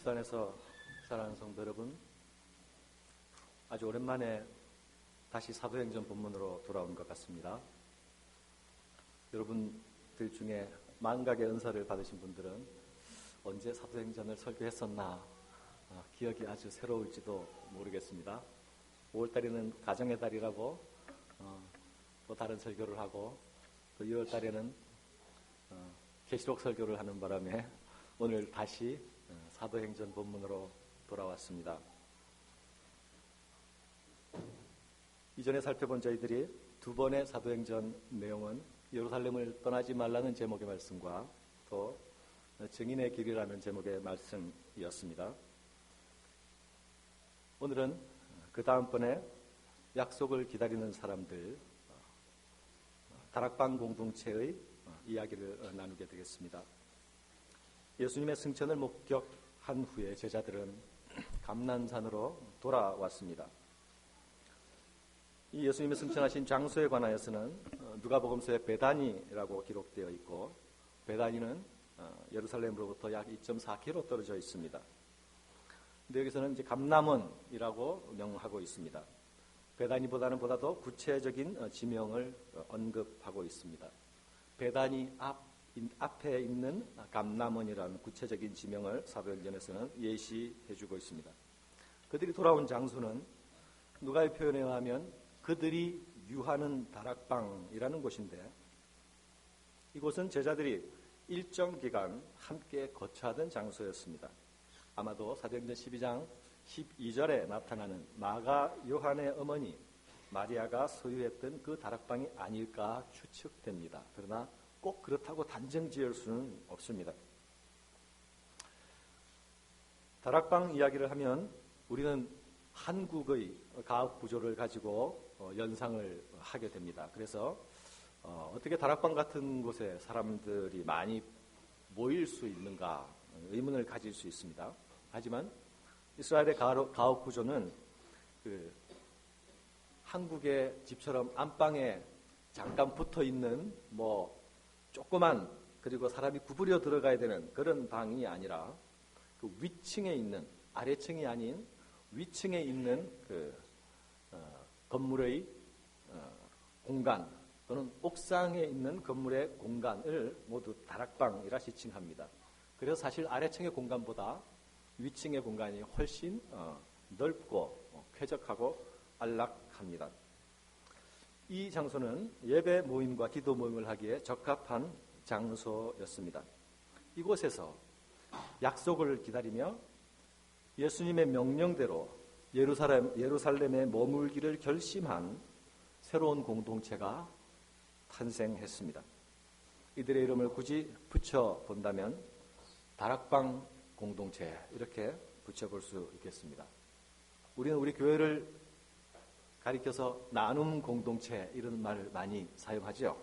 울산에서 사랑하는 성도 여러분, 아주 오랜만에 다시 사도행전 본문으로 돌아온 것 같습니다. 여러분들 중에 만각의 은사를 받으신 분들은 언제 사도행전을 설교했었나 기억이 아주 새로울지도 모르겠습니다. 5월달에는 가정의 달이라고 또 다른 설교를 하고, 또 6월달에는 계시록 설교를 하는 바람에 오늘 다시 사도행전 본문으로 돌아왔습니다. 이전에 살펴본 저희들이 두 번의 사도행전 내용은 예루살렘을 떠나지 말라는 제목의 말씀과 또 증인의 길이라는 제목의 말씀이었습니다. 오늘은 그 다음번에 약속을 기다리는 사람들, 다락방 공동체의 이야기를 나누게 되겠습니다. 예수님의 승천을 목격한 후에 제자들은 감난산으로 돌아왔습니다. 이 예수님의 승천하신 장소에 관하여서는 누가복음서에 베다니라고 기록되어 있고, 베다니는 예루살렘으로부터 약 2.4km 떨어져 있습니다. 근데 여기서는 이제 감람원이라고 명하고 있습니다. 베다니보다는 보다도 구체적인 지명을 언급하고 있습니다. 베다니 앞에 있는 감람원이라는 구체적인 지명을 사도행전에서는 예시해주고 있습니다. 그들이 돌아온 장소는 누가의 표현에 의하면 그들이 유하는 다락방이라는 곳인데, 이곳은 제자들이 일정 기간 함께 거처하던 장소였습니다. 아마도 사도행전 12장 12절에 나타나는 마가 요한의 어머니 마리아가 소유했던 그 다락방이 아닐까 추측됩니다. 그러나 꼭 그렇다고 단정 지을 수는 없습니다. 다락방 이야기를 하면 우리는 한국의 가옥 구조를 가지고 연상을 하게 됩니다. 그래서 어떻게 다락방 같은 곳에 사람들이 많이 모일 수 있는가 의문을 가질 수 있습니다. 하지만 이스라엘의 가옥 구조는 한국의 집처럼 안방에 잠깐 붙어 있는 조그만, 그리고 사람이 구부려 들어가야 되는 그런 방이 아니라 그 위층에 있는, 아래층이 아닌 위층에 있는 건물의 공간 또는 옥상에 있는 건물의 공간을 모두 다락방이라 지칭합니다. 그래서 사실 아래층의 공간보다 위층의 공간이 훨씬 넓고 쾌적하고 안락합니다. 이 장소는 예배 모임과 기도 모임을 하기에 적합한 장소였습니다. 이곳에서 약속을 기다리며 예수님의 명령대로 예루살렘에 머물기를 결심한 새로운 공동체가 탄생했습니다. 이들의 이름을 굳이 붙여본다면 다락방 공동체, 이렇게 붙여볼 수 있겠습니다. 우리는 우리 교회를 가리켜서 나눔 공동체, 이런 말을 많이 사용하죠.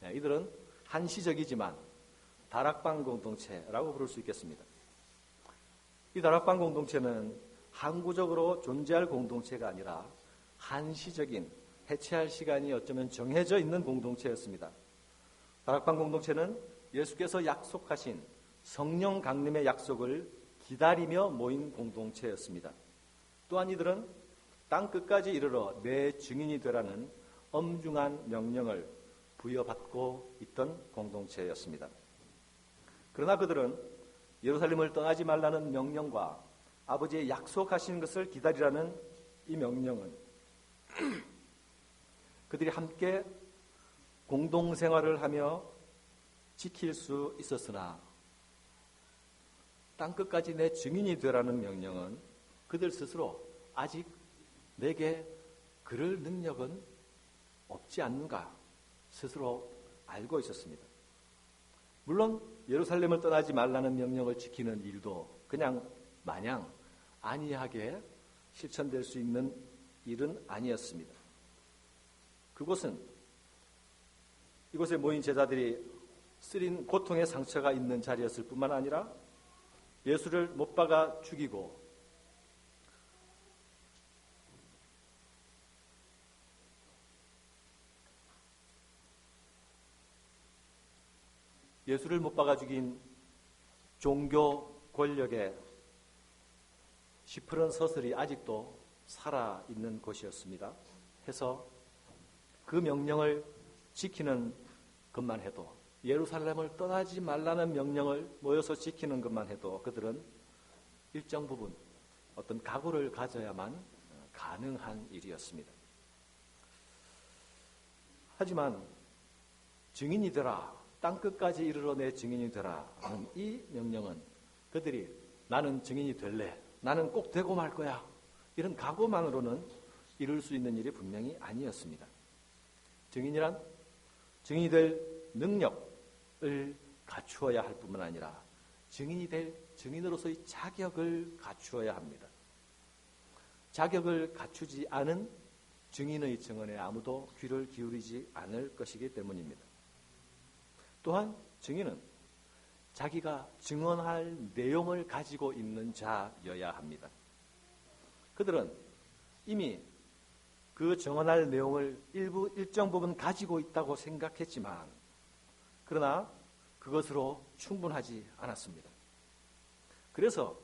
이들은 한시적이지만 다락방 공동체라고 부를 수 있겠습니다. 이 다락방 공동체는 항구적으로 존재할 공동체가 아니라 한시적인, 해체할 시간이 어쩌면 정해져 있는 공동체였습니다. 다락방 공동체는 예수께서 약속하신 성령 강림의 약속을 기다리며 모인 공동체였습니다. 또한 이들은 땅 끝까지 이르러 내 증인이 되라는 엄중한 명령을 부여받고 있던 공동체였습니다. 그러나 그들은 예루살렘을 떠나지 말라는 명령과 아버지의 약속하신 것을 기다리라는 이 명령은 그들이 함께 공동생활을 하며 지킬 수 있었으나, 땅끝까지 내 증인이 되라는 명령은 그들 스스로 아직 내게 그럴 능력은 없지 않는가 스스로 알고 있었습니다. 물론 예루살렘을 떠나지 말라는 명령을 지키는 일도 그냥 마냥 안이하게 실천될 수 있는 일은 아니었습니다. 이곳에 모인 제자들이 쓰린 고통의 상처가 있는 자리였을 뿐만 아니라 예수를 못 박아 죽이고 예수를 못 박아 죽인 종교 권력의 시프런 서슬이 아직도 살아있는 곳이었습니다. 해서 그 명령을 지키는 것만 해도, 예루살렘을 떠나지 말라는 명령을 모여서 지키는 것만 해도 그들은 일정 부분 어떤 각오를 가져야만 가능한 일이었습니다. 하지만 증인이 되라, 땅끝까지 이르러 내 증인이 되라 하는 이 명령은 그들이 나는 증인이 될래, 나는 꼭 되고 말 거야, 이런 각오만으로는 이룰 수 있는 일이 분명히 아니었습니다. 증인이란 증인이 될 능력을 갖추어야 할 뿐만 아니라 증인이 될 증인으로서의 자격을 갖추어야 합니다. 자격을 갖추지 않은 증인의 증언에 아무도 귀를 기울이지 않을 것이기 때문입니다. 또한 증인은 자기가 증언할 내용을 가지고 있는 자여야 합니다. 그들은 이미 그 증언할 내용을 일정 부분 가지고 있다고 생각했지만, 그러나 그것으로 충분하지 않았습니다. 그래서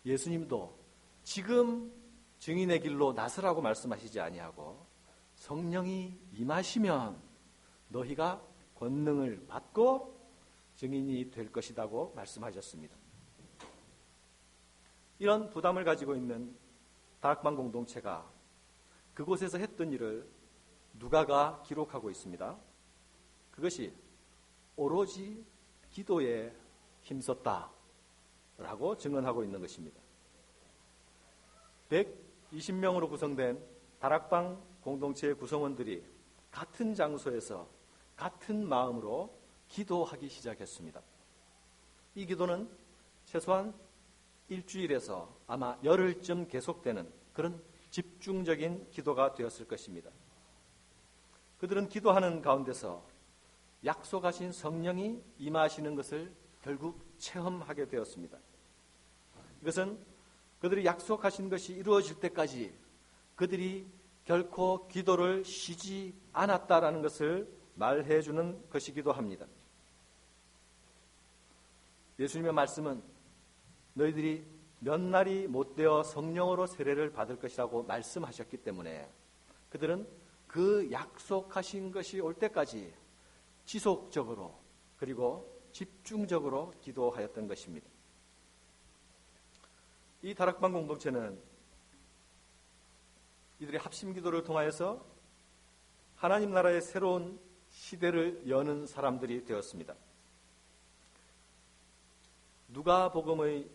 예수님도 지금 증인의 길로 나서라고 말씀하시지 아니하고 성령이 임하시면 너희가 권능을 받고 증인이 될 것이라고 말씀하셨습니다. 이런 부담을 가지고 있는 다락방 공동체가 그곳에서 했던 일을 누가가 기록하고 있습니다. 그것이 오로지 기도에 힘썼다라고 증언하고 있는 것입니다. 120명으로 구성된 다락방 공동체의 구성원들이 같은 장소에서 같은 마음으로 기도하기 시작했습니다. 이 기도는 최소한 일주일에서 아마 열흘쯤 계속되는 그런 집중적인 기도가 되었을 것입니다. 그들은 기도하는 가운데서 약속하신 성령이 임하시는 것을 결국 체험하게 되었습니다. 이것은 그들이 약속하신 것이 이루어질 때까지 그들이 결코 기도를 쉬지 않았다라는 것을 말해주는 것이기도 합니다. 예수님의 말씀은 너희들이 몇 날이 못되어 성령으로 세례를 받을 것이라고 말씀하셨기 때문에 그들은 그 약속하신 것이 올 때까지 지속적으로 그리고 집중적으로 기도하였던 것입니다. 이 다락방 공동체는 이들의 합심 기도를 통하여서 하나님 나라의 새로운 시대를 여는 사람들이 되었습니다. 누가복음의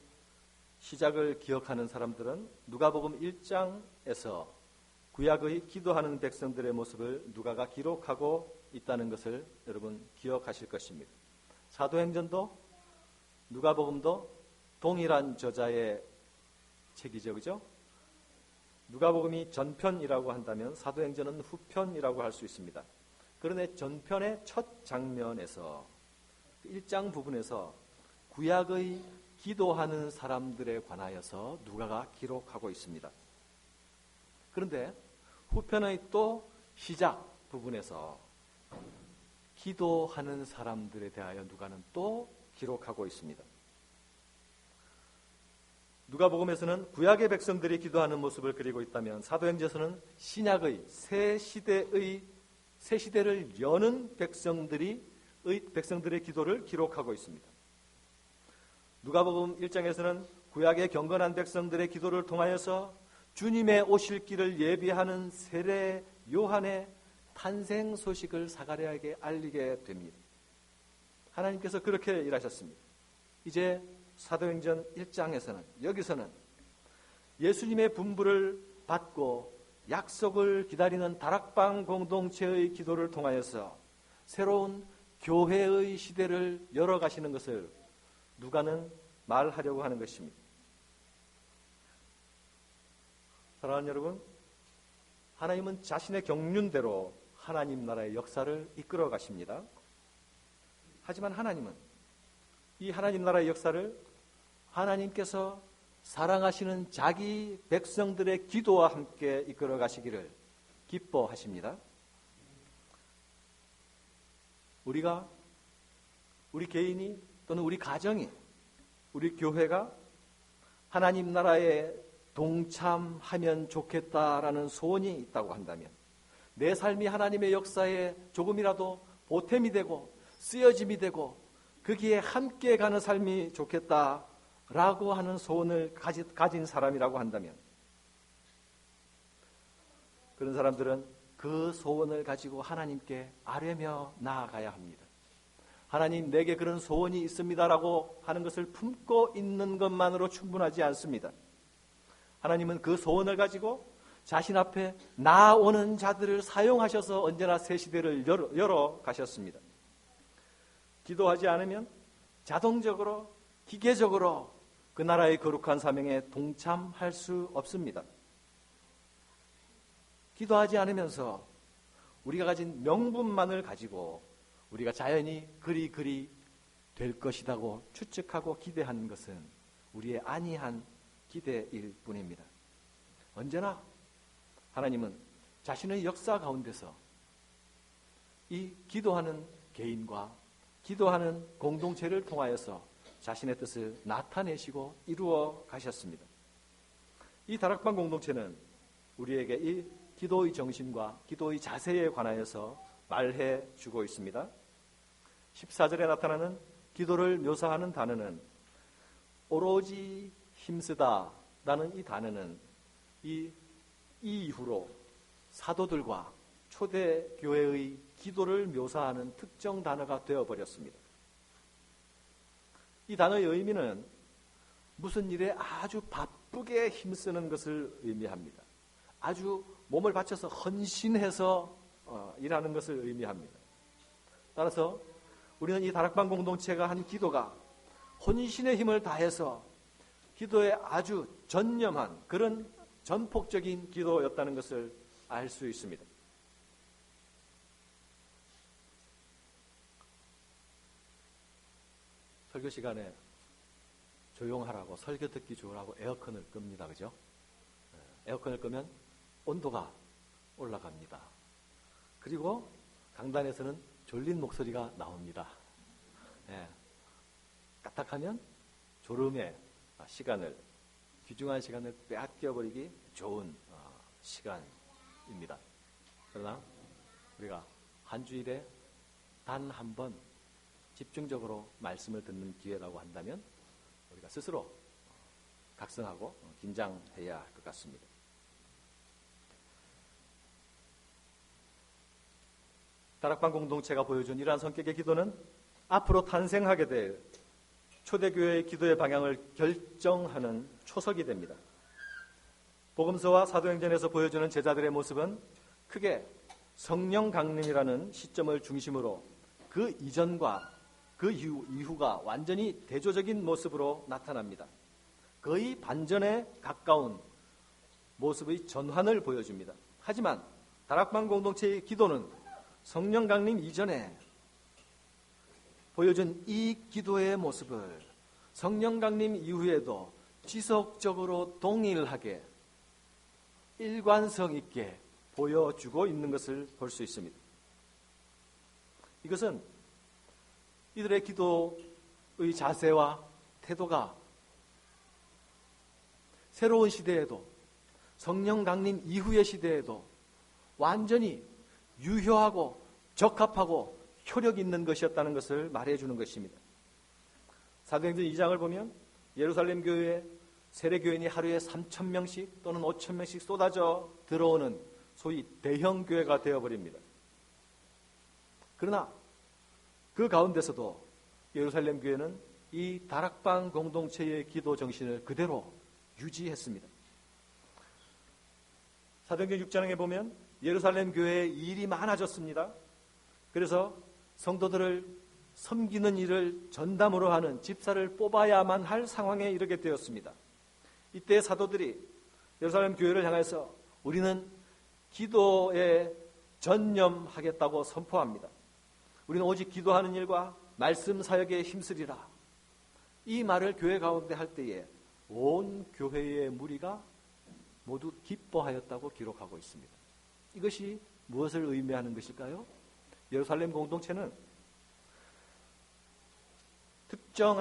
시작을 기억하는 사람들은 누가복음 1장에서 구약의 기도하는 백성들의 모습을 누가가 기록하고 있다는 것을 여러분 기억하실 것입니다. 사도행전도 누가복음도 동일한 저자의 책이죠, 그죠? 누가복음이 전편이라고 한다면 사도행전은 후편이라고 할 수 있습니다. 그런데 전편의 첫 장면에서 1장 부분에서 구약의 기도하는 사람들에 관하여서 누가가 기록하고 있습니다. 그런데 후편의 또 시작 부분에서 기도하는 사람들에 대하여 누가는 또 기록하고 있습니다. 누가복음에서는 구약의 백성들이 기도하는 모습을 그리고 있다면 사도행전에서는 신약의 새 시대를 여는 백성들의 기도를 기록하고 있습니다. 누가복음 1장에서는 구약의 경건한 백성들의 기도를 통하여서 주님의 오실 길을 예비하는 세례 요한의 탄생 소식을 사가랴에게 알리게 됩니다. 하나님께서 그렇게 일하셨습니다. 이제 사도행전 1장에서는 여기서는 예수님의 분부를 받고 약속을 기다리는 다락방 공동체의 기도를 통하여서 새로운 교회의 시대를 열어가시는 것을 누가는 말하려고 하는 것입니다. 사랑하는 여러분, 하나님은 자신의 경륜대로 하나님 나라의 역사를 이끌어 가십니다. 하지만 하나님은 이 하나님 나라의 역사를 하나님께서 사랑하시는 자기 백성들의 기도와 함께 이끌어 가시기를 기뻐하십니다. 우리 개인이 또는 우리 가정이, 우리 교회가 하나님 나라의 동참하면 좋겠다라는 소원이 있다고 한다면, 내 삶이 하나님의 역사에 조금이라도 보탬이 되고 쓰여짐이 되고 거기에 함께 가는 삶이 좋겠다라고 하는 소원을 가진 사람이라고 한다면, 그런 사람들은 그 소원을 가지고 하나님께 아뢰며 나아가야 합니다. 하나님, 내게 그런 소원이 있습니다라고 하는 것을 품고 있는 것만으로 충분하지 않습니다. 하나님은 그 소원을 가지고 자신 앞에 나오는 자들을 사용하셔서 언제나 새 시대를 열어 가셨습니다. 기도하지 않으면 자동적으로, 기계적으로 그 나라의 거룩한 사명에 동참할 수 없습니다. 기도하지 않으면서 우리가 가진 명분만을 가지고 우리가 자연히 그리 될 것이라고 추측하고 기대하는 것은 우리의 아니한 기대일 뿐입니다. 언제나 하나님은 자신의 역사 가운데서 이 기도하는 개인과 기도하는 공동체를 통하여서 자신의 뜻을 나타내시고 이루어 가셨습니다. 이 다락방 공동체는 우리에게 이 기도의 정신과 기도의 자세에 관하여서 말해 주고 있습니다. 14절에 나타나는 기도를 묘사하는 단어는 오로지 힘쓰다라는 이 단어는 이 이후로 사도들과 초대교회의 기도를 묘사하는 특정 단어가 되어버렸습니다. 이 단어의 의미는 무슨 일에 아주 바쁘게 힘쓰는 것을 의미합니다. 아주 몸을 바쳐서 헌신해서 일하는 것을 의미합니다. 따라서 우리는 이 다락방 공동체가 한 기도가 혼신의 힘을 다해서 기도에 아주 전념한 그런 전폭적인 기도였다는 것을 알 수 있습니다. 설교 시간에 조용하라고, 설교 듣기 좋으라고 에어컨을 끕니다. 그죠? 에어컨을 끄면 온도가 올라갑니다. 그리고 강단에서는 졸린 목소리가 나옵니다. 까딱하면 졸음의 시간을, 귀중한 시간을 빼앗겨버리기 좋은 시간입니다. 그러나 우리가 한 주일에 단 한 번 집중적으로 말씀을 듣는 기회라고 한다면 우리가 스스로 각성하고 긴장해야 할 것 같습니다. 다락방 공동체가 보여준 이러한 성격의 기도는 앞으로 탄생하게 될 초대교회의 기도의 방향을 결정하는 초석이 됩니다. 복음서와 사도행전에서 보여주는 제자들의 모습은 크게 성령 강림이라는 시점을 중심으로 그 이전과 그 이후가 완전히 대조적인 모습으로 나타납니다. 거의 반전에 가까운 모습의 전환을 보여줍니다. 하지만 다락방 공동체의 기도는 성령 강림 이전에 보여준 이 기도의 모습을 성령 강림 이후에도 지속적으로 동일하게 일관성 있게 보여주고 있는 것을 볼 수 있습니다. 이것은 이들의 기도의 자세와 태도가 새로운 시대에도, 성령 강림 이후의 시대에도 완전히 유효하고 적합하고 효력 있는 것이었다는 것을 말해주는 것입니다. 사도행전 2장을 보면 예루살렘 교회에 세례교인이 하루에 3,000명씩 또는 5,000명씩 쏟아져 들어오는 소위 대형 교회가 되어버립니다. 그러나 그 가운데서도 예루살렘 교회는 이 다락방 공동체의 기도 정신을 그대로 유지했습니다. 사도행전 6장에 보면 예루살렘 교회에 일이 많아졌습니다. 그래서 성도들을 섬기는 일을 전담으로 하는 집사를 뽑아야만 할 상황에 이르게 되었습니다. 이때 사도들이 예루살렘 교회를 향해서 우리는 기도에 전념하겠다고 선포합니다. 우리는 오직 기도하는 일과 말씀 사역에 힘쓰리라. 이 말을 교회 가운데 할 때에 온 교회의 무리가 모두 기뻐하였다고 기록하고 있습니다. 이것이 무엇을 의미하는 것일까요? 예루살렘 공동체는 특정한